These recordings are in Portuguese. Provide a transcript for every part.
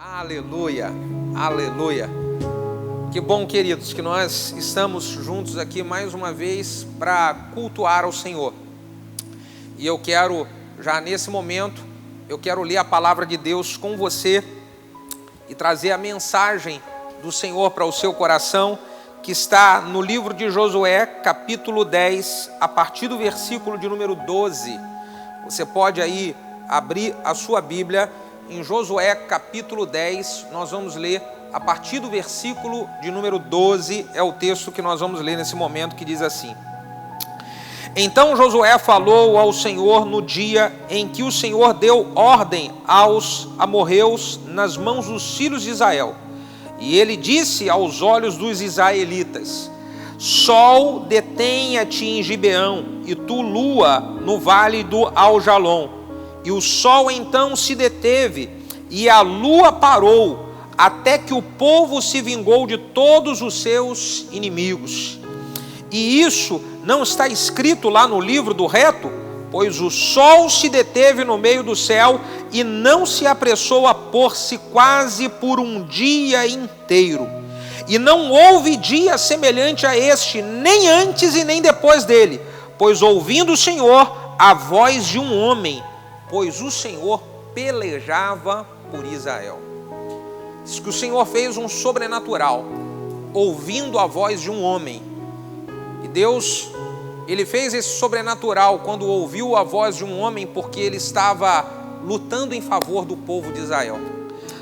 Aleluia, aleluia. Que bom, queridos, que nós estamos juntos aqui mais uma vez para cultuar ao Senhor. E eu quero, já nesse momento, eu quero ler a palavra de Deus com você e trazer a mensagem do Senhor para o seu coração, que está no livro de Josué, capítulo 10, a partir do versículo de número 12. Você pode aí abrir a sua Bíblia. Em Josué capítulo 10, nós vamos ler a partir do versículo de número 12, é o texto que nós vamos ler nesse momento, que diz assim: Então Josué falou ao Senhor no dia em que o Senhor deu ordem aos amorreus nas mãos dos filhos de Israel. E ele disse aos olhos dos israelitas: Sol, detenha-te em Gibeão, e tu, lua, no vale do Aljalon. E o sol então se deteve, e a lua parou, até que o povo se vingou de todos os seus inimigos. E isso não está escrito lá no livro do reto? Pois o sol se deteve no meio do céu, e não se apressou a pôr-se quase por um dia inteiro. E não houve dia semelhante a este, nem antes e nem depois dele. Pois ouvindo o Senhor a voz de um homem, pois o Senhor pelejava por Israel. Diz que o Senhor fez um sobrenatural, ouvindo a voz de um homem. E Deus, Ele fez esse sobrenatural quando ouviu a voz de um homem, porque Ele estava lutando em favor do povo de Israel.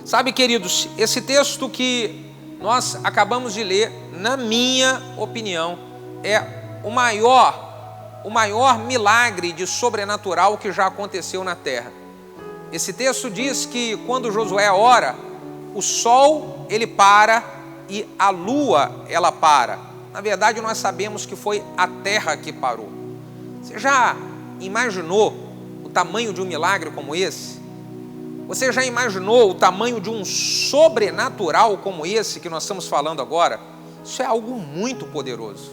Sabe, queridos, esse texto que nós acabamos de ler, na minha opinião, é o maior milagre de sobrenatural que já aconteceu na terra. Esse texto diz que quando Josué ora, o sol ele para e a lua ela para. Na verdade, nós sabemos que foi a terra que parou. Você já imaginou o tamanho de um milagre como esse? Você já imaginou o tamanho de um sobrenatural como esse que nós estamos falando agora? Isso é algo muito poderoso.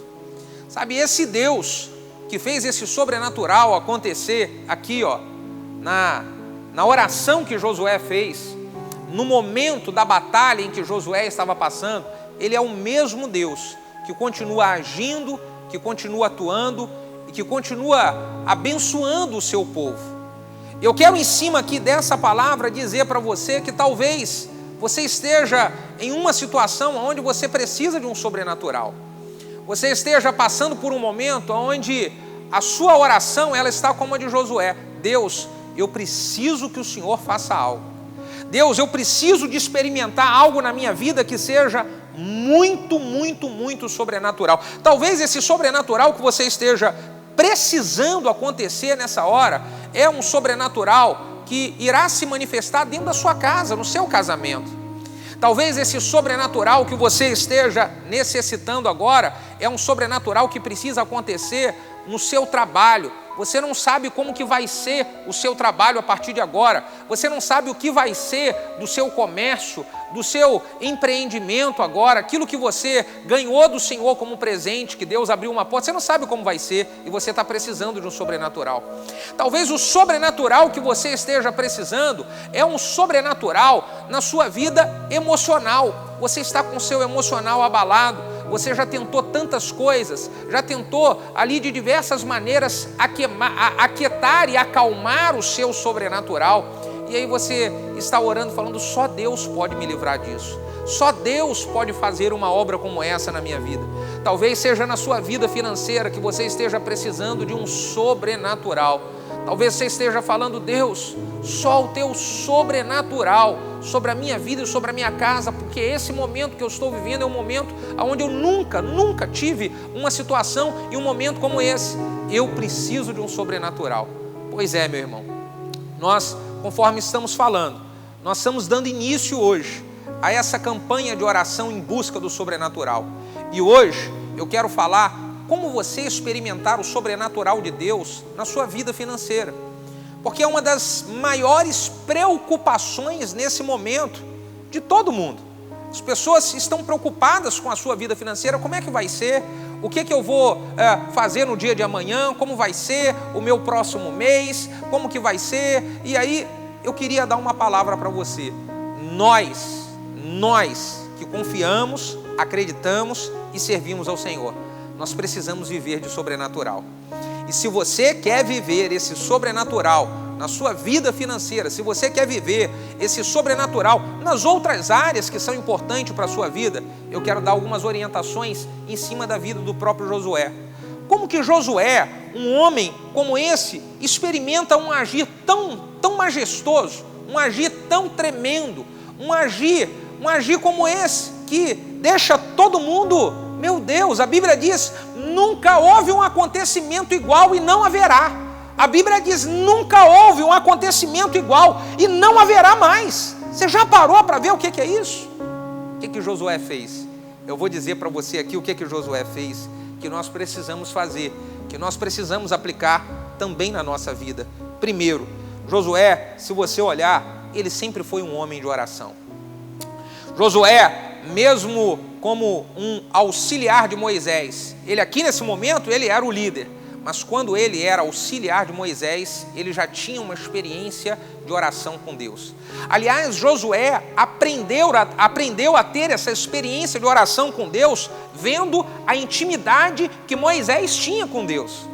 Sabe, esse Deus que fez esse sobrenatural acontecer aqui, na oração que Josué fez, no momento da batalha em que Josué estava passando, Ele é o mesmo Deus que continua agindo, que continua atuando e que continua abençoando o seu povo. Eu quero, em cima aqui dessa palavra, dizer para você que talvez você esteja em uma situação onde você precisa de um sobrenatural. Você esteja passando por um momento onde a sua oração ela está como a de Josué. Deus, eu preciso que o Senhor faça algo. Deus, eu preciso de experimentar algo na minha vida que seja muito, muito, muito sobrenatural. Talvez esse sobrenatural que você esteja precisando acontecer nessa hora é um sobrenatural que irá se manifestar dentro da sua casa, no seu casamento. Talvez esse sobrenatural que você esteja necessitando agora é um sobrenatural que precisa acontecer no seu trabalho. Você não sabe como que vai ser o seu trabalho a partir de agora. Você não sabe o que vai ser do seu comércio, do seu empreendimento agora, aquilo que você ganhou do Senhor como presente, que Deus abriu uma porta. Você não sabe como vai ser e você está precisando de um sobrenatural. Talvez o sobrenatural que você esteja precisando é um sobrenatural na sua vida emocional. Você está com o seu emocional abalado. Você já tentou tantas coisas, já tentou ali de diversas maneiras aquietar e acalmar o seu sobrenatural. E aí você está orando falando, só Deus pode me livrar disso. Só Deus pode fazer uma obra como essa na minha vida. Talvez seja na sua vida financeira que você esteja precisando de um sobrenatural. Talvez você esteja falando, Deus, só o teu sobrenatural sobre a minha vida e sobre a minha casa, porque esse momento que eu estou vivendo é um momento onde eu nunca tive uma situação e um momento como esse. Eu preciso de um sobrenatural. Pois é, meu irmão, nós, conforme estamos falando, nós estamos dando início hoje a essa campanha de oração em busca do sobrenatural. E hoje eu quero falar como você experimentar o sobrenatural de Deus na sua vida financeira. Porque é uma das maiores preocupações nesse momento de todo mundo. As pessoas estão preocupadas com a sua vida financeira, como é que vai ser, o que eu vou fazer no dia de amanhã, como vai ser o meu próximo mês, como que vai ser. E aí eu queria dar uma palavra para você. nós que confiamos, acreditamos e servimos ao Senhor, nós precisamos viver de sobrenatural. E se você quer viver esse sobrenatural na sua vida financeira, se você quer viver esse sobrenatural nas outras áreas que são importantes para a sua vida, eu quero dar algumas orientações em cima da vida do próprio Josué. Como que Josué, um homem como esse, experimenta um agir tão majestoso, um agir tão tremendo, um agir como esse, que deixa todo mundo, meu Deus, a Bíblia diz, nunca houve um acontecimento igual e não haverá. A Bíblia diz, nunca houve um acontecimento igual e não haverá mais. Você já parou para ver o que é isso? O que Josué fez? Eu vou dizer para você aqui o que Josué fez, que nós precisamos fazer, que nós precisamos aplicar também na nossa vida. Primeiro, Josué, se você olhar, ele sempre foi um homem de oração. Josué, mesmo como um auxiliar de Moisés, ele aqui nesse momento, ele era o líder, mas quando ele era auxiliar de Moisés, ele já tinha uma experiência de oração com Deus. Aliás, Josué aprendeu a ter essa experiência de oração com Deus, vendo a intimidade que Moisés tinha com Deus.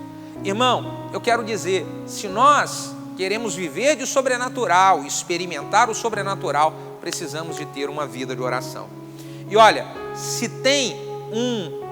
Irmão, eu quero dizer, se nós queremos viver de sobrenatural, experimentar o sobrenatural, precisamos de ter uma vida de oração. E olha, se tem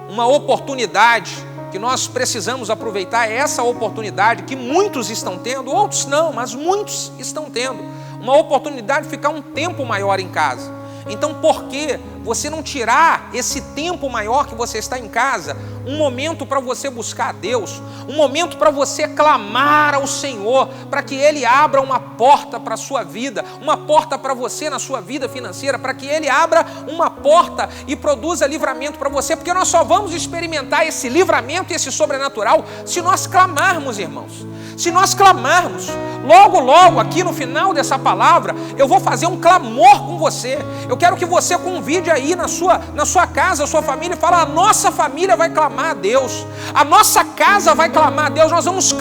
uma oportunidade que nós precisamos aproveitar, essa oportunidade que muitos estão tendo, outros não, mas muitos estão tendo, uma oportunidade de ficar um tempo maior em casa. Então, por que você não tirar esse tempo maior que você está em casa, um momento para você buscar a Deus, um momento para você clamar ao Senhor, para que Ele abra uma porta para a sua vida, uma porta para você na sua vida financeira, para que Ele abra uma porta e produza livramento para você, porque nós só vamos experimentar esse livramento e esse sobrenatural se nós clamarmos, irmãos. Se nós clamarmos, logo aqui no final dessa palavra, eu vou fazer um clamor com você. Eu quero que você convide aí na sua casa, a sua família, e fala, a nossa família vai clamar a Deus, a nossa casa vai clamar a Deus, nós vamos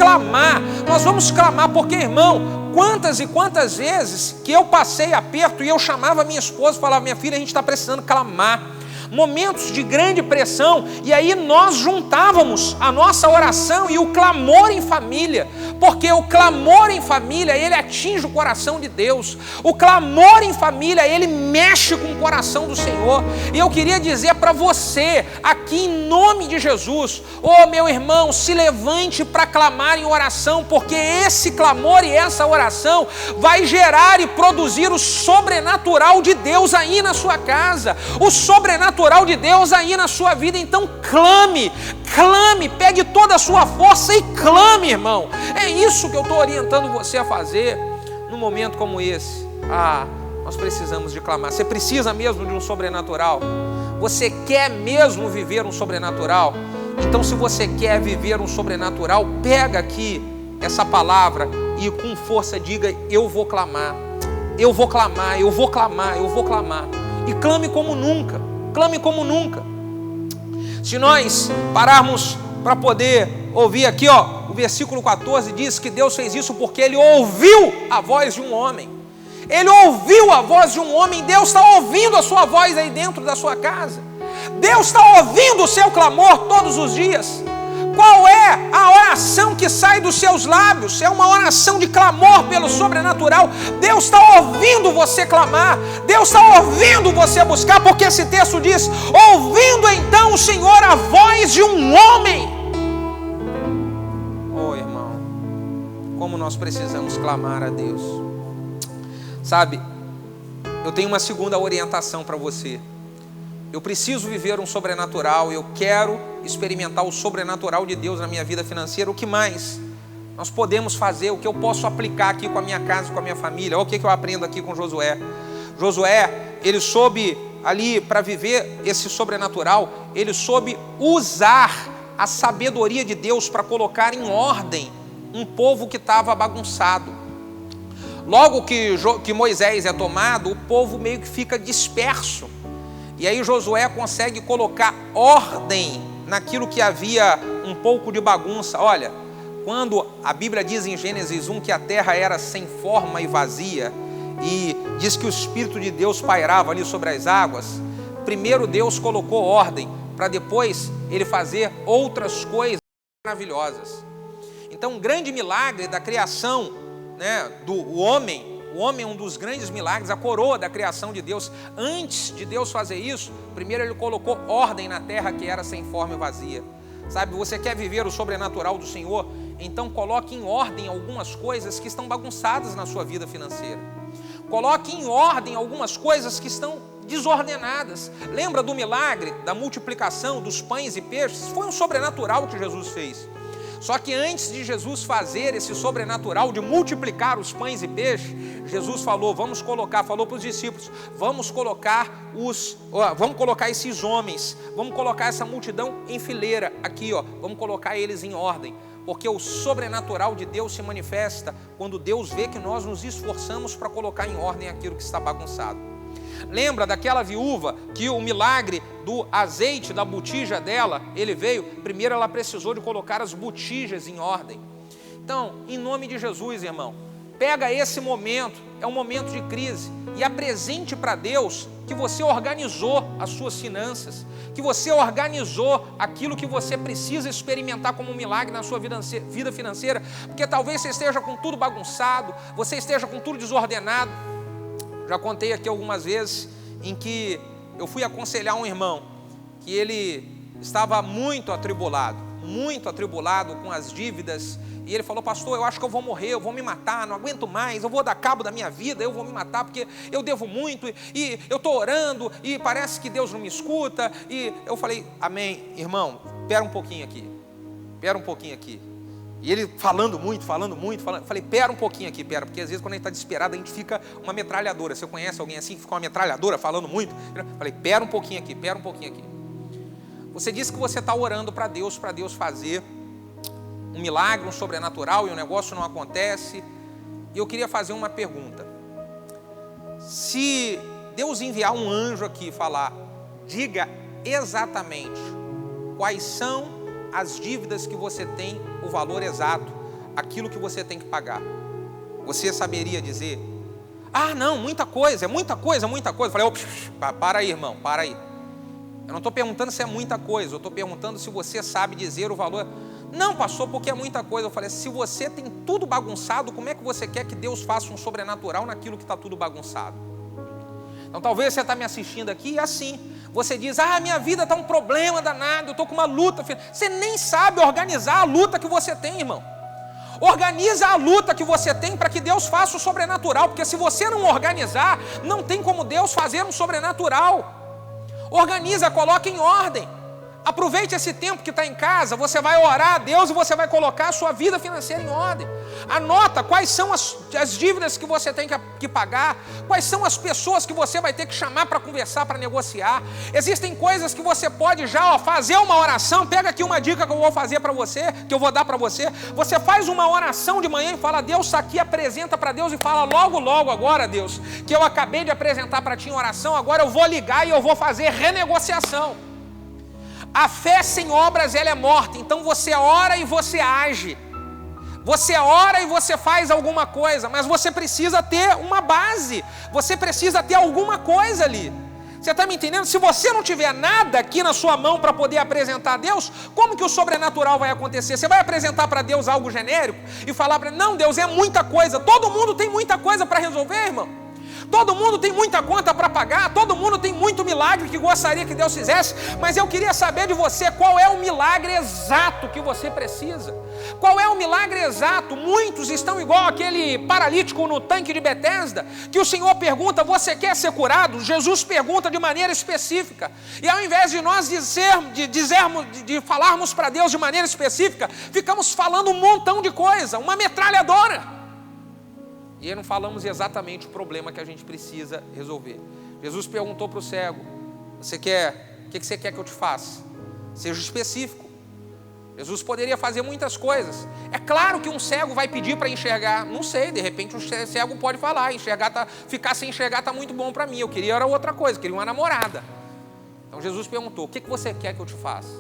clamar, porque, irmão, quantas e quantas vezes que eu passei aperto e eu chamava minha esposa e falava, minha filha, a gente está precisando clamar. Momentos de grande pressão, e aí nós juntávamos a nossa oração e o clamor em família, porque o clamor em família, ele atinge o coração de Deus, o clamor em família, ele mexe com o coração do Senhor. E eu queria dizer para você, aqui em nome de Jesus, meu irmão, se levante para clamar em oração, porque esse clamor e essa oração vai gerar e produzir o sobrenatural de Deus aí na sua casa, o sobrenatural de Deus aí na sua vida. Então clame, pegue toda a sua força e clame, irmão. É isso que eu estou orientando você a fazer num momento como esse. Nós precisamos de clamar. Você precisa mesmo de um sobrenatural? Você quer mesmo viver um sobrenatural? Então, se você quer viver um sobrenatural, pega aqui essa palavra e com força diga, eu vou clamar, eu vou clamar, eu vou clamar, eu vou clamar. E clame como nunca. Clame como nunca. Se nós pararmos para poder ouvir aqui, o versículo 14 diz que Deus fez isso porque Ele ouviu a voz de um homem. Ele ouviu a voz de um homem. Deus está ouvindo a sua voz aí dentro da sua casa. Deus está ouvindo o seu clamor todos os dias. Qual é a oração que sai dos seus lábios? É uma oração de clamor pelo sobrenatural. Deus está ouvindo você clamar, Deus está ouvindo você buscar, porque esse texto diz, ouvindo então o Senhor a voz de um homem. Irmão, como nós precisamos clamar a Deus. Sabe, eu tenho uma segunda orientação para você. Eu preciso viver um sobrenatural, eu quero experimentar o sobrenatural de Deus na minha vida financeira. O que mais nós podemos fazer? O que eu posso aplicar aqui com a minha casa, com a minha família? Olha o que eu aprendo aqui com Josué. Josué, ele soube ali, para viver esse sobrenatural, ele soube usar a sabedoria de Deus para colocar em ordem um povo que estava bagunçado. Logo que Moisés é tomado, o povo meio que fica disperso. E aí Josué consegue colocar ordem naquilo que havia um pouco de bagunça. Olha, quando a Bíblia diz em Gênesis 1 que a terra era sem forma e vazia, e diz que o Espírito de Deus pairava ali sobre as águas, primeiro Deus colocou ordem, para depois Ele fazer outras coisas maravilhosas. Então, um grande milagre da criação, né, do homem, o homem é um dos grandes milagres, a coroa da criação de Deus. Antes de Deus fazer isso, primeiro Ele colocou ordem na terra que era sem forma e vazia. Sabe, você quer viver o sobrenatural do Senhor? Então coloque em ordem algumas coisas que estão bagunçadas na sua vida financeira. Coloque em ordem algumas coisas que estão desordenadas. Lembra do milagre da multiplicação dos pães e peixes? Foi um sobrenatural que Jesus fez. Só que antes de Jesus fazer esse sobrenatural de multiplicar os pães e peixes, Jesus falou para os discípulos, vamos colocar esses homens, vamos colocar essa multidão em fileira aqui, ó, vamos colocar eles em ordem, porque o sobrenatural de Deus se manifesta quando Deus vê que nós nos esforçamos para colocar em ordem aquilo que está bagunçado. Lembra daquela viúva que o milagre do azeite da botija dela, ele veio, primeiro ela precisou de colocar as botijas em ordem. Então, em nome de Jesus, irmão, pega esse momento, é um momento de crise, e apresente para Deus que você organizou as suas finanças, que você organizou aquilo que você precisa experimentar como um milagre na sua vida financeira, porque talvez você esteja com tudo bagunçado, você esteja com tudo desordenado. Já contei aqui algumas vezes em que eu fui aconselhar um irmão que ele estava muito atribulado com as dívidas, e ele falou: pastor, eu acho que eu vou morrer, eu vou me matar, não aguento mais, eu vou dar cabo da minha vida, eu vou me matar porque eu devo muito, e eu estou orando e parece que Deus não me escuta. E eu falei: amém, irmão, espera um pouquinho aqui. E ele falando muito, falei: pera um pouquinho aqui, porque às vezes quando a gente está desesperado, a gente fica uma metralhadora. Você conhece alguém assim que fica uma metralhadora falando muito? Falei: pera um pouquinho aqui. Você disse que você está orando para Deus fazer um milagre, um sobrenatural, e o negócio não acontece. E eu queria fazer uma pergunta. Se Deus enviar um anjo aqui e falar: diga exatamente quais são as dívidas que você tem, o valor exato, aquilo que você tem que pagar, você saberia dizer? Ah, não, muita coisa. Eu falei: para aí, irmão, para aí. Eu não estou perguntando se é muita coisa, eu estou perguntando se você sabe dizer o valor. Não, pastor, porque é muita coisa. Eu falei: se você tem tudo bagunçado, como é que você quer que Deus faça um sobrenatural naquilo que está tudo bagunçado? Então talvez você está me assistindo aqui e assim, você diz: ah, minha vida está um problema danado, eu estou com uma luta. Você nem sabe organizar a luta que você tem, irmão. Organiza a luta que você tem para que Deus faça o sobrenatural, porque se você não organizar, não tem como Deus fazer um sobrenatural. Organiza, coloca em ordem. Aproveite esse tempo que está em casa, você vai orar a Deus e você vai colocar a sua vida financeira em ordem. Anota quais são as dívidas que você tem que pagar, quais são as pessoas que você vai ter que chamar para conversar, para negociar. Existem coisas que você pode já fazer uma oração. Pega aqui uma dica que eu vou fazer para você, que eu vou dar para você. Você faz uma oração de manhã e fala: Deus, está aqui, apresenta para Deus e fala: logo agora, Deus, que eu acabei de apresentar para ti em oração, agora eu vou ligar e eu vou fazer renegociação. A fé sem obras, ela é morta. Então você ora e você age. Você ora e você faz alguma coisa, mas você precisa ter uma base. Você precisa ter alguma coisa ali. Você está me entendendo? Se você não tiver nada aqui na sua mão para poder apresentar a Deus, como que o sobrenatural vai acontecer? Você vai apresentar para Deus algo genérico e falar para Ele: não, Deus, é muita coisa. Todo mundo tem muita coisa para resolver, irmão. Todo mundo tem muita conta para pagar, todo mundo tem muito milagre que gostaria que Deus fizesse, mas eu queria saber de você qual é o milagre exato que você precisa. Qual é o milagre exato? Muitos estão igual aquele paralítico no tanque de Betesda, que o Senhor pergunta: você quer ser curado? Jesus pergunta de maneira específica, e ao invés de nós de falarmos para Deus de maneira específica, ficamos falando um montão de coisa, uma metralhadora. E aí não falamos exatamente o problema que a gente precisa resolver. Jesus perguntou para o cego: o que você quer que eu te faça? Seja específico. Jesus poderia fazer muitas coisas. É claro que um cego vai pedir para enxergar. Não sei, de repente um cego pode falar: ficar sem enxergar está muito bom para mim. Eu queria era outra coisa, queria uma namorada. Então Jesus perguntou: o que você quer que eu te faça?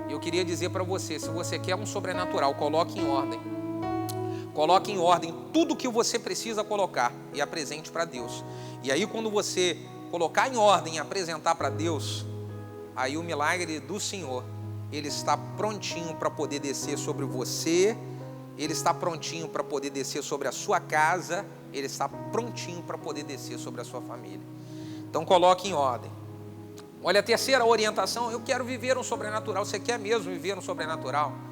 E eu queria dizer para você: se você quer um sobrenatural, coloque em ordem. Coloque em ordem tudo que você precisa colocar e apresente para Deus. E aí quando você colocar em ordem e apresentar para Deus, aí o milagre do Senhor, Ele está prontinho para poder descer sobre você, Ele está prontinho para poder descer sobre a sua casa, Ele está prontinho para poder descer sobre a sua família. Então coloque em ordem. Olha, a terceira orientação: eu quero viver um sobrenatural. Você quer mesmo viver um sobrenatural?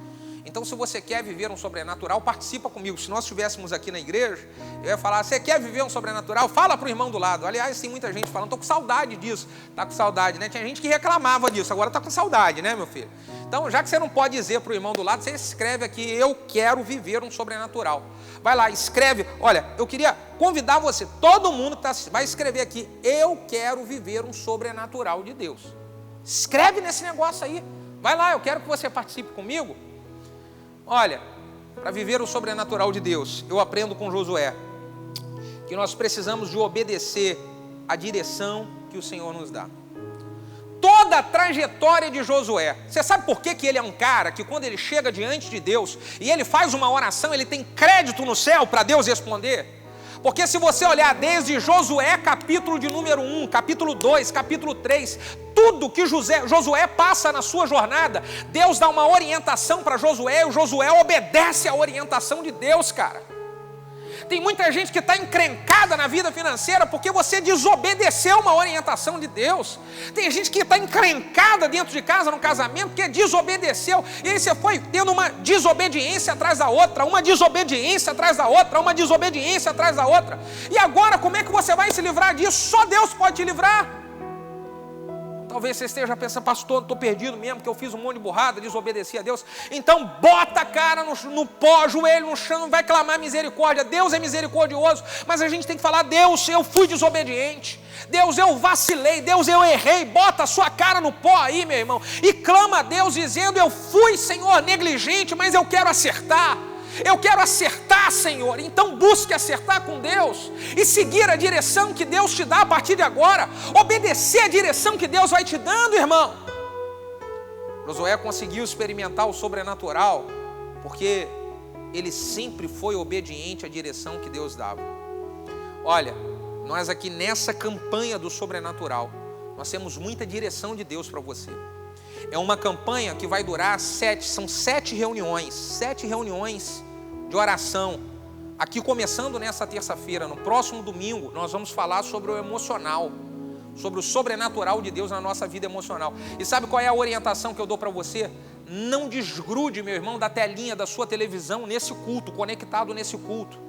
Então, se você quer viver um sobrenatural, participa comigo. Se nós estivéssemos aqui na igreja, eu ia falar: você quer viver um sobrenatural? Fala para o irmão do lado. Aliás, tem muita gente falando: estou com saudade disso. Está com saudade, né? Tinha gente que reclamava disso, agora está com saudade, né, meu filho? Então, já que você não pode dizer para o irmão do lado, você escreve aqui: eu quero viver um sobrenatural. Vai lá, escreve. Olha, eu queria convidar você, todo mundo que vai escrever aqui: eu quero viver um sobrenatural de Deus. Escreve nesse negócio aí. Vai lá, eu quero que você participe comigo. Olha, para viver o sobrenatural de Deus, eu aprendo com Josué que nós precisamos de obedecer a direção que o Senhor nos dá. Toda a trajetória de Josué, você sabe por que ele é um cara que quando ele chega diante de Deus e ele faz uma oração, ele tem crédito no céu para Deus responder? Porque se você olhar desde Josué, capítulo de número 1, capítulo 2, capítulo 3, tudo que Josué passa na sua jornada, Deus dá uma orientação para Josué e o Josué obedece à orientação de Deus, cara. Tem muita gente que está encrencada na vida financeira porque você desobedeceu uma orientação de Deus. Tem gente que está encrencada dentro de casa, no casamento, porque desobedeceu. E aí você foi tendo uma desobediência atrás da outra, uma desobediência atrás da outra, uma desobediência atrás da outra. E agora, como é que você vai se livrar disso? Só Deus pode te livrar. Talvez você esteja pensando: pastor, estou perdido mesmo, porque eu fiz um monte de burrada, desobedeci a Deus. Então bota a cara no pó, joelho no chão, vai clamar misericórdia. Deus é misericordioso, mas a gente tem que falar: Deus, eu fui desobediente. Deus, eu vacilei. Deus, eu errei. Bota a sua cara no pó aí, meu irmão, e clama a Deus dizendo: eu fui, Senhor, negligente, mas eu quero acertar. Eu quero acertar, Senhor. Então busque acertar com Deus e seguir a direção que Deus te dá a partir de agora. Obedecer a direção que Deus vai te dando, irmão. Josué conseguiu experimentar o sobrenatural porque ele sempre foi obediente à direção que Deus dava. Olha, nós aqui nessa campanha do sobrenatural, nós temos muita direção de Deus para você. É uma campanha que vai durar 7 reuniões de oração. Aqui começando nessa terça-feira, no próximo domingo, nós vamos falar sobre o emocional, sobre o sobrenatural de Deus na nossa vida emocional. E sabe qual é a orientação que eu dou para você? Não desgrude, meu irmão, da telinha da sua televisão nesse culto, conectado nesse culto.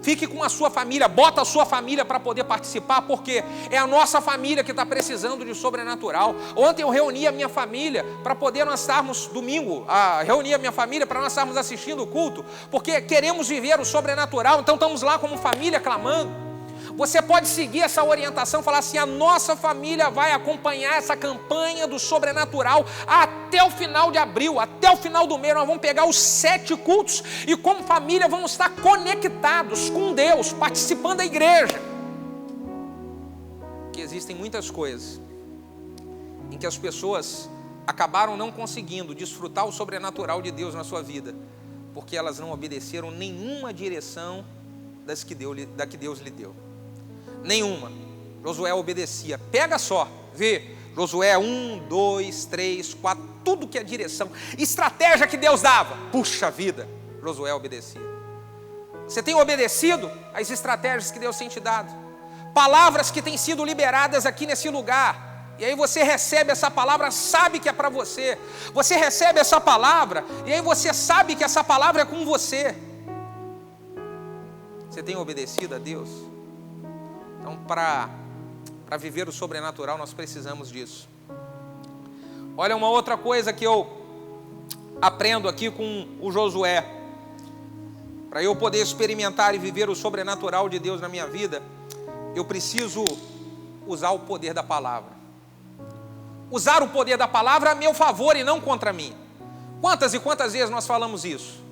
Fique com a sua família, bota a sua família para poder participar, porque é a nossa família que está precisando de sobrenatural. Ontem eu reuni a minha família para poder nós estarmos, domingo, reuni a minha família para nós estarmos assistindo o culto, porque queremos viver o sobrenatural, então estamos lá como família clamando. Você pode seguir essa orientação, falar assim: a nossa família vai acompanhar essa campanha do sobrenatural até o final de abril, até o final do mês. Nós vamos pegar os 7 cultos e como família vamos estar conectados com Deus, participando da igreja. Que existem muitas coisas em que as pessoas acabaram não conseguindo desfrutar o sobrenatural de Deus na sua vida, porque elas não obedeceram nenhuma direção da que Deus lhe deu. Nenhuma. Josué obedecia. Pega só, vê, Josué 1, 2, 3, 4, tudo que é direção, estratégia que Deus dava, puxa vida, Josué obedecia. Você tem obedecido às estratégias que Deus tem te dado? Palavras que têm sido liberadas aqui nesse lugar, e aí você recebe essa palavra, sabe que é para você. Você recebe essa palavra, e aí você sabe que essa palavra é com você. Você tem obedecido a Deus? Então, para viver o sobrenatural, nós precisamos disso. Olha, uma outra coisa que eu aprendo aqui com o Josué, para eu poder experimentar e viver o sobrenatural de Deus na minha vida, eu preciso usar o poder da palavra. Usar o poder da palavra a meu favor e não contra mim. Quantas e quantas vezes nós falamos isso?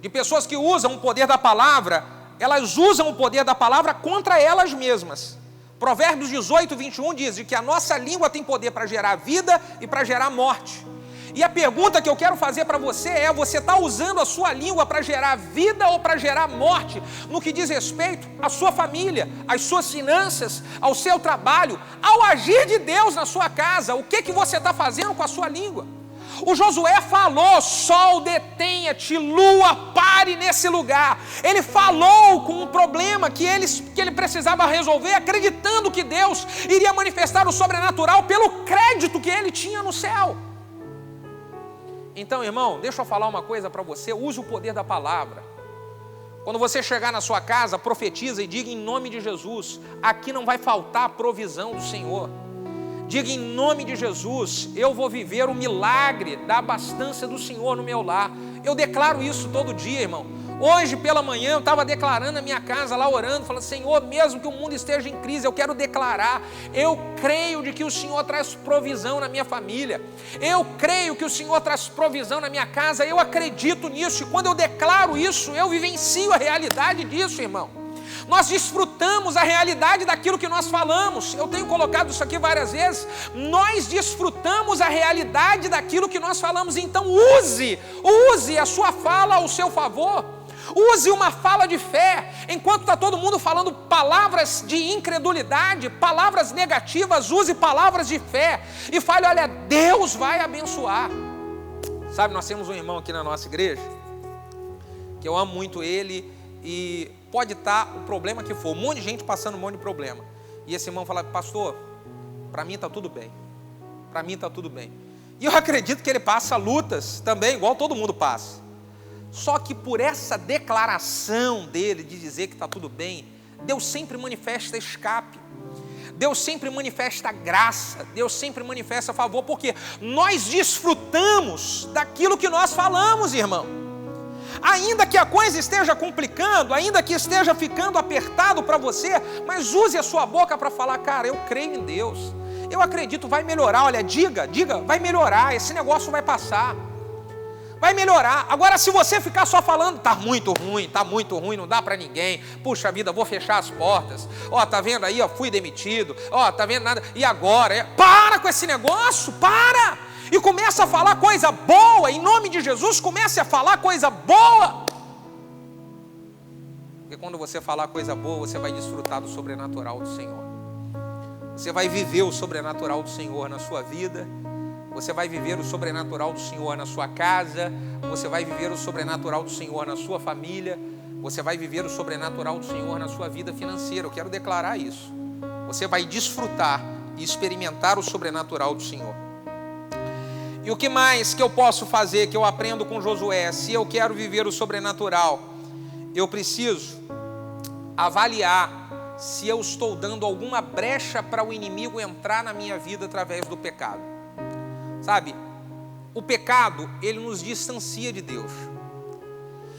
De pessoas que usam o poder da palavra, elas usam o poder da palavra contra elas mesmas. Provérbios 18, 21 diz de que a nossa língua tem poder para gerar vida e para gerar morte. E a pergunta que eu quero fazer para você é: você está usando a sua língua para gerar vida ou para gerar morte no que diz respeito à sua família, às suas finanças, ao seu trabalho, ao agir de Deus na sua casa? O que você está fazendo com a sua língua? O Josué falou: sol, detenha-te, lua, pare nesse lugar. Ele falou com um problema que ele precisava resolver, acreditando que Deus iria manifestar o sobrenatural pelo crédito que ele tinha no céu. Então, irmão, deixa eu falar uma coisa para você: use o poder da palavra. Quando você chegar na sua casa, profetiza e diga em nome de Jesus: aqui não vai faltar a provisão do Senhor. Diga em nome de Jesus: eu vou viver o milagre da abastança do Senhor no meu lar. Eu declaro isso todo dia, irmão. Hoje pela manhã eu estava declarando na minha casa lá, orando, falando: Senhor, mesmo que o mundo esteja em crise, eu quero declarar, eu creio de que o Senhor traz provisão na minha família, eu creio que o Senhor traz provisão na minha casa, eu acredito nisso, e quando eu declaro isso, eu vivencio a realidade disso, irmão. Nós desfrutamos a realidade daquilo que nós falamos. Eu tenho colocado isso aqui várias vezes. Nós desfrutamos a realidade daquilo que nós falamos. Então use a sua fala ao seu favor. Use uma fala de fé. Enquanto está todo mundo falando palavras de incredulidade, palavras negativas, use palavras de fé e fale: olha, Deus vai abençoar. Sabe, nós temos um irmão aqui na nossa igreja que eu amo muito ele, e pode estar o problema que for, um monte de gente passando um monte de problema, e esse irmão fala: pastor, para mim está tudo bem, para mim está tudo bem. E eu acredito que ele passa lutas também, igual todo mundo passa. Só que por essa declaração dele de dizer que está tudo bem, Deus sempre manifesta escape, Deus sempre manifesta graça, Deus sempre manifesta favor, porque nós desfrutamos daquilo que nós falamos, irmão. Ainda que a coisa esteja complicando, ainda que esteja ficando apertado para você, mas use a sua boca para falar: cara, eu creio em Deus, eu acredito, vai melhorar. Olha, diga, vai melhorar, esse negócio vai passar, vai melhorar. Agora, se você ficar só falando: tá muito ruim, não dá para ninguém, puxa vida, vou fechar as portas, ó, tá vendo aí, ó, fui demitido, ó, tá vendo nada, e agora? Para com esse negócio, para! E começa a falar coisa boa, em nome de Jesus, comece a falar coisa boa. Porque quando você falar coisa boa, você vai desfrutar do sobrenatural do Senhor. Você vai viver o sobrenatural do Senhor na sua vida. Você vai viver o sobrenatural do Senhor na sua casa. Você vai viver o sobrenatural do Senhor na sua família. Você vai viver o sobrenatural do Senhor na sua vida financeira. Eu quero declarar isso. Você vai desfrutar e experimentar o sobrenatural do Senhor. E o que mais que eu posso fazer, que eu aprendo com Josué? Se eu quero viver o sobrenatural, eu preciso avaliar se eu estou dando alguma brecha para o inimigo entrar na minha vida através do pecado. Sabe, o pecado, ele nos distancia de Deus.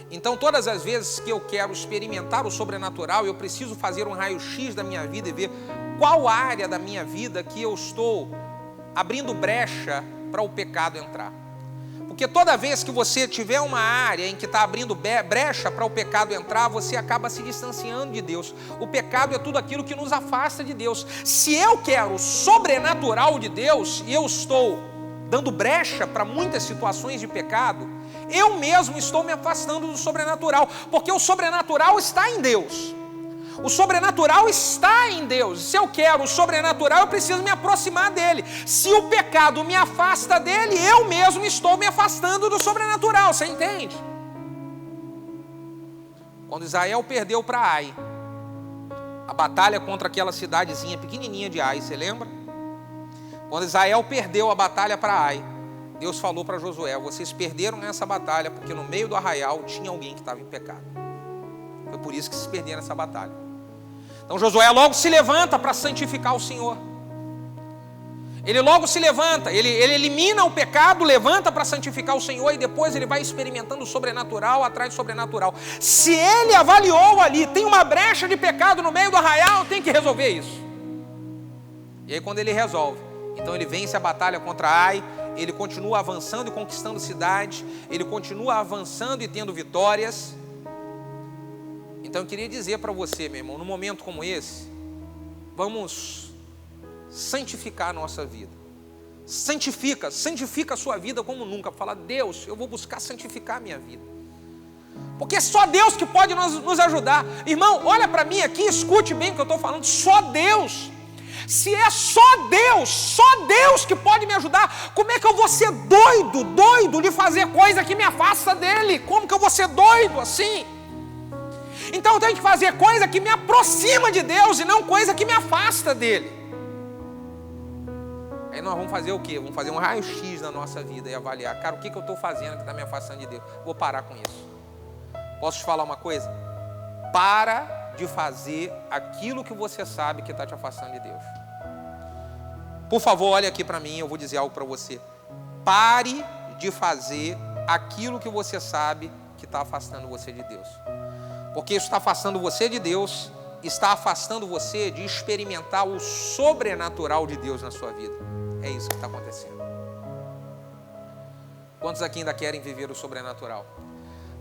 Então, todas as vezes que eu quero experimentar o sobrenatural, eu preciso fazer um raio-x da minha vida e ver qual área da minha vida que eu estou abrindo brecha para o pecado entrar. Porque toda vez que você tiver uma área em que está abrindo brecha para o pecado entrar, você acaba se distanciando de Deus. O pecado é tudo aquilo que nos afasta de Deus. Se eu quero o sobrenatural de Deus e eu estou dando brecha para muitas situações de pecado, eu mesmo estou me afastando do sobrenatural, porque o sobrenatural está em Deus. O sobrenatural está em Deus. Se eu quero o sobrenatural, eu preciso me aproximar dele. Se o pecado me afasta dele, eu mesmo estou me afastando do sobrenatural. Você entende? Quando Israel perdeu para Ai, a batalha contra aquela cidadezinha pequenininha de Ai, você lembra? Quando Israel perdeu a batalha para Ai, Deus falou para Josué: vocês perderam essa batalha porque no meio do arraial tinha alguém que estava em pecado. Foi por isso que se perderam essa batalha. Então Josué logo se levanta para santificar o Senhor. Ele logo se levanta, ele elimina o pecado, levanta para santificar o Senhor, e depois ele vai experimentando o sobrenatural atrás do sobrenatural. Se ele avaliou ali, tem uma brecha de pecado no meio do arraial, tem que resolver isso. E aí quando ele resolve, então ele vence a batalha contra Ai, ele continua avançando e conquistando cidade, ele continua avançando e tendo vitórias. Então eu queria dizer para você, meu irmão, num momento como esse, vamos santificar a nossa vida. Santifica a sua vida como nunca. Fala, Deus, eu vou buscar santificar a minha vida. Porque é só Deus que pode nos ajudar. Irmão, olha para mim aqui, escute bem o que eu estou falando. Só Deus. Se é só Deus que pode me ajudar, como é que eu vou ser doido de fazer coisa que me afasta dele? Como que eu vou ser doido assim? Então eu tenho que fazer coisa que me aproxima de Deus e não coisa que me afasta dele. Aí nós vamos fazer o quê? Vamos fazer um raio-x na nossa vida e avaliar. Cara, o que eu estou fazendo que está me afastando de Deus? Vou parar com isso. Posso te falar uma coisa? Para de fazer aquilo que você sabe que está te afastando de Deus. Por favor, olhe aqui para mim, eu vou dizer algo para você. Pare de fazer aquilo que você sabe que está afastando você de Deus. Porque isso está afastando você de Deus, está afastando você de experimentar o sobrenatural de Deus na sua vida. É isso que está acontecendo. Quantos aqui ainda querem viver o sobrenatural?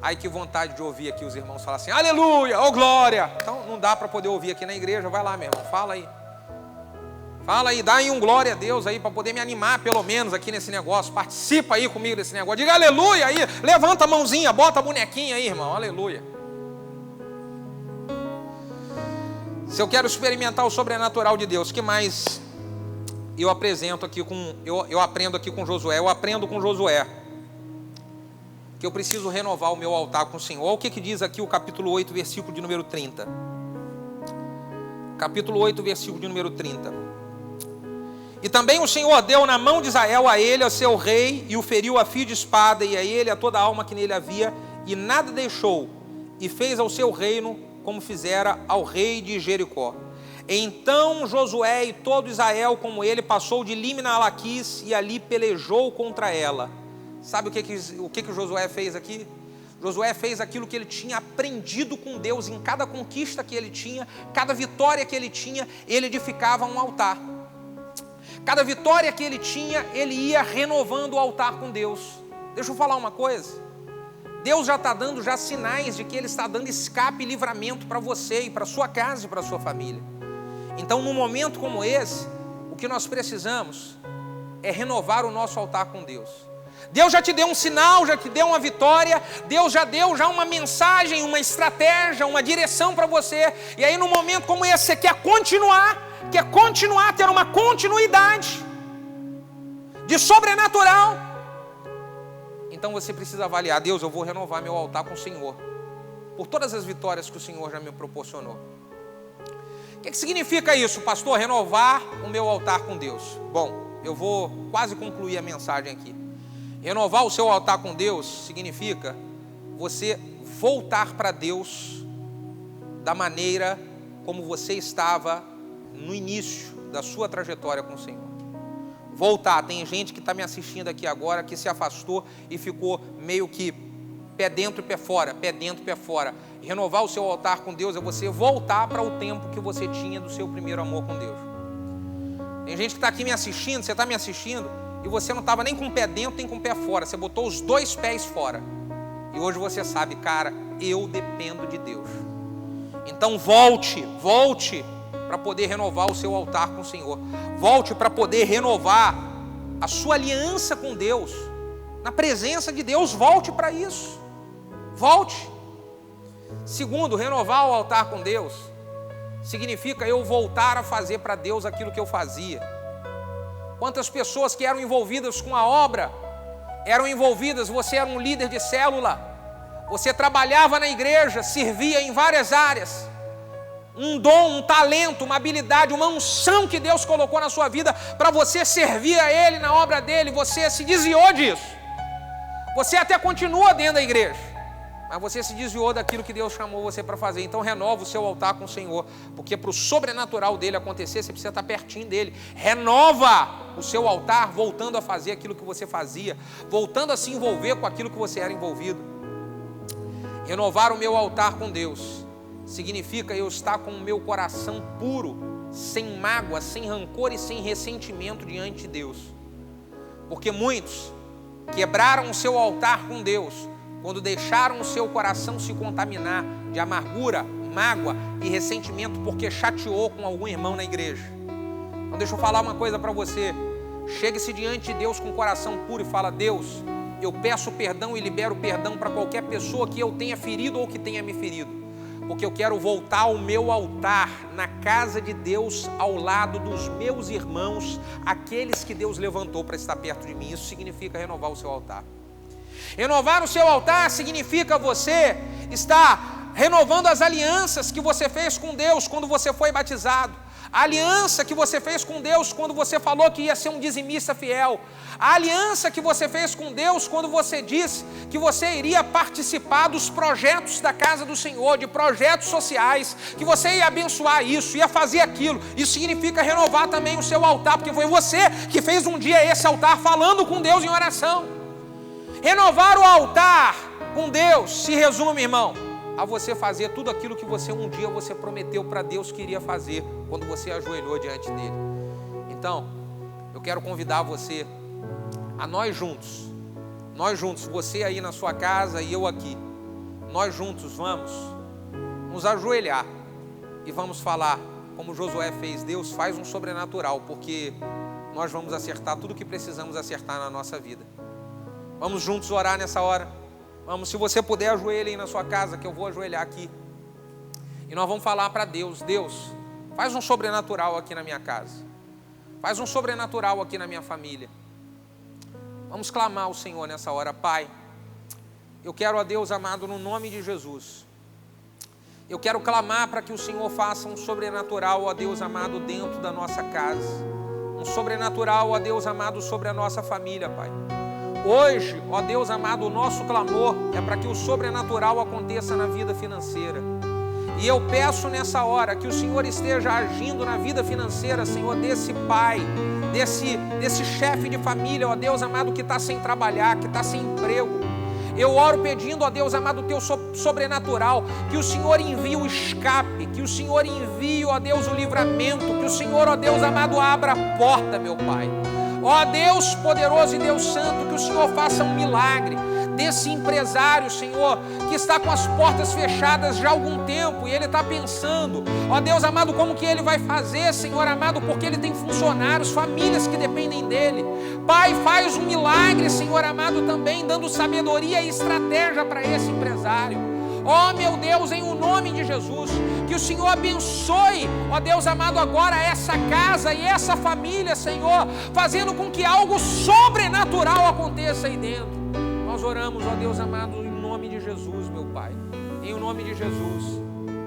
Ai, que vontade de ouvir aqui os irmãos falar assim, aleluia, oh glória. Então não dá para poder ouvir aqui na igreja, vai lá meu irmão, fala aí. Fala aí, dá aí um glória a Deus aí, para poder me animar pelo menos aqui nesse negócio. Participa aí comigo desse negócio, diga aleluia aí, levanta a mãozinha, bota a bonequinha aí irmão, aleluia. Se eu quero experimentar o sobrenatural de Deus, o que mais eu apresento aqui eu aprendo aqui com Josué? Eu aprendo com Josué que eu preciso renovar o meu altar com o Senhor. Olha o que diz aqui o capítulo 8, versículo de número 30. Capítulo 8, versículo de número 30. E também o Senhor deu na mão de Israel a ele, a seu rei, e o feriu a fio de espada, e a ele, a toda a alma que nele havia, e nada deixou, e fez ao seu reino como fizera ao rei de Jericó. Então Josué e todo Israel, como ele, passou de Límina a Laquis, e ali pelejou contra ela. Sabe o que Josué fez aqui? Josué fez aquilo que ele tinha aprendido com Deus. Em cada conquista que ele tinha, cada vitória que ele tinha, ele edificava um altar. Cada vitória que ele tinha, ele ia renovando o altar com Deus. Deixa eu falar uma coisa. Deus já está dando sinais de que Ele está dando escape e livramento para você e para sua casa e para sua família. Então, num momento como esse, o que nós precisamos é renovar o nosso altar com Deus. Deus já te deu um sinal, já te deu uma vitória, Deus já deu uma mensagem, uma estratégia, uma direção para você. E aí, num momento como esse, você quer continuar, ter uma continuidade de sobrenatural. Então você precisa avaliar, Deus, eu vou renovar meu altar com o Senhor, por todas as vitórias que o Senhor já me proporcionou. O que significa isso, pastor? Renovar o meu altar com Deus. Bom, eu vou quase concluir a mensagem aqui. Renovar o seu altar com Deus significa você voltar para Deus da maneira como você estava no início da sua trajetória com o Senhor. Voltar, tem gente que está me assistindo aqui agora que se afastou e ficou meio que pé dentro e pé fora, pé dentro e pé fora. Renovar o seu altar com Deus é você voltar para o tempo que você tinha do seu primeiro amor com Deus. Tem gente que está aqui me assistindo, você está me assistindo e você não estava nem com o pé dentro nem com o pé fora, você botou os dois pés fora. E hoje você sabe, cara, eu dependo de Deus. Então volte para poder renovar o seu altar com o Senhor. Volte para poder renovar a sua aliança com Deus, na presença de Deus. Volte para isso. Volte. Segundo, renovar o altar com Deus significa eu voltar a fazer para Deus aquilo que eu fazia. Quantas pessoas que eram envolvidas com a obra, você era um líder de célula, você trabalhava na igreja, servia em várias áreas, um dom, um talento, uma habilidade, uma unção que Deus colocou na sua vida para você servir a Ele na obra dEle, você se desviou disso. Você até continua dentro da igreja, mas você se desviou daquilo que Deus chamou você para fazer. Então renova o seu altar com o Senhor, porque para o sobrenatural dele acontecer, você precisa estar pertinho dele. Renova o seu altar, voltando a fazer aquilo que você fazia, voltando a se envolver com aquilo que você era envolvido. Renovar o meu altar com Deus significa eu estar com o meu coração puro, sem mágoa, sem rancor e sem ressentimento diante de Deus. Porque muitos quebraram o seu altar com Deus quando deixaram o seu coração se contaminar de amargura, mágoa e ressentimento porque chateou com algum irmão na igreja. Então deixa eu falar uma coisa para você. chegue-se diante de Deus com o coração puro e fala: Deus, eu peço perdão e libero perdão para qualquer pessoa que eu tenha ferido ou que tenha me ferido, porque eu quero voltar ao meu altar, na casa de Deus, ao lado dos meus irmãos, aqueles que Deus levantou para estar perto de mim. Isso significa renovar o seu altar. Renovar o seu altar significa você estar renovando as alianças que você fez com Deus quando você foi batizado. A aliança que você fez com Deus quando você falou que ia ser um dizimista fiel. A aliança que você fez com Deus quando você disse que você iria participar dos projetos da casa do Senhor, de projetos sociais, que você ia abençoar isso, ia fazer aquilo. Isso significa renovar também o seu altar, porque foi você que fez um dia esse altar falando com Deus em oração. Renovar o altar com Deus se resume, irmão, a você fazer tudo aquilo que você um dia você prometeu para Deus que iria fazer quando você ajoelhou diante dele. Então, eu quero convidar você a nós juntos, você aí na sua casa e eu aqui, nós juntos vamos nos ajoelhar e vamos falar como Josué fez: Deus, faz um sobrenatural, porque nós vamos acertar tudo o que precisamos acertar na nossa vida. Vamos juntos orar nessa hora. Vamos, se você puder, ajoelhe aí na sua casa, que eu vou ajoelhar aqui. E nós vamos falar para Deus: Deus, faz um sobrenatural aqui na minha casa. Faz um sobrenatural aqui na minha família. Vamos clamar ao Senhor nessa hora. Pai, eu quero, a Deus amado, no nome de Jesus, eu quero clamar para que o Senhor faça um sobrenatural, ó Deus amado, dentro da nossa casa. Um sobrenatural, ó Deus amado, sobre a nossa família, Pai. Hoje, ó Deus amado, o nosso clamor é para que o sobrenatural aconteça na vida financeira. E eu peço nessa hora que o Senhor esteja agindo na vida financeira, Senhor, desse pai, desse chefe de família, ó Deus amado, que está sem trabalhar, que está sem emprego. Eu oro pedindo, ó Deus amado, o teu sobrenatural, que o Senhor envie o escape, que o Senhor envie, ó Deus, o livramento, que o Senhor, ó Deus amado, abra a porta, meu Pai. Ó Deus poderoso e Deus santo, que o Senhor faça um milagre desse empresário, Senhor, que está com as portas fechadas já há algum tempo, e ele está pensando, ó Deus amado, como que ele vai fazer, Senhor amado, porque ele tem funcionários, famílias que dependem dele. Pai, faz um milagre, Senhor amado, também dando sabedoria e estratégia para esse empresário. Ó meu Deus, em o nome de Jesus, que o Senhor abençoe, ó Deus amado, agora essa casa e essa família, Senhor, fazendo com que algo sobrenatural aconteça aí dentro. Nós oramos, ó Deus amado, em nome de Jesus, meu Pai, em o nome de Jesus.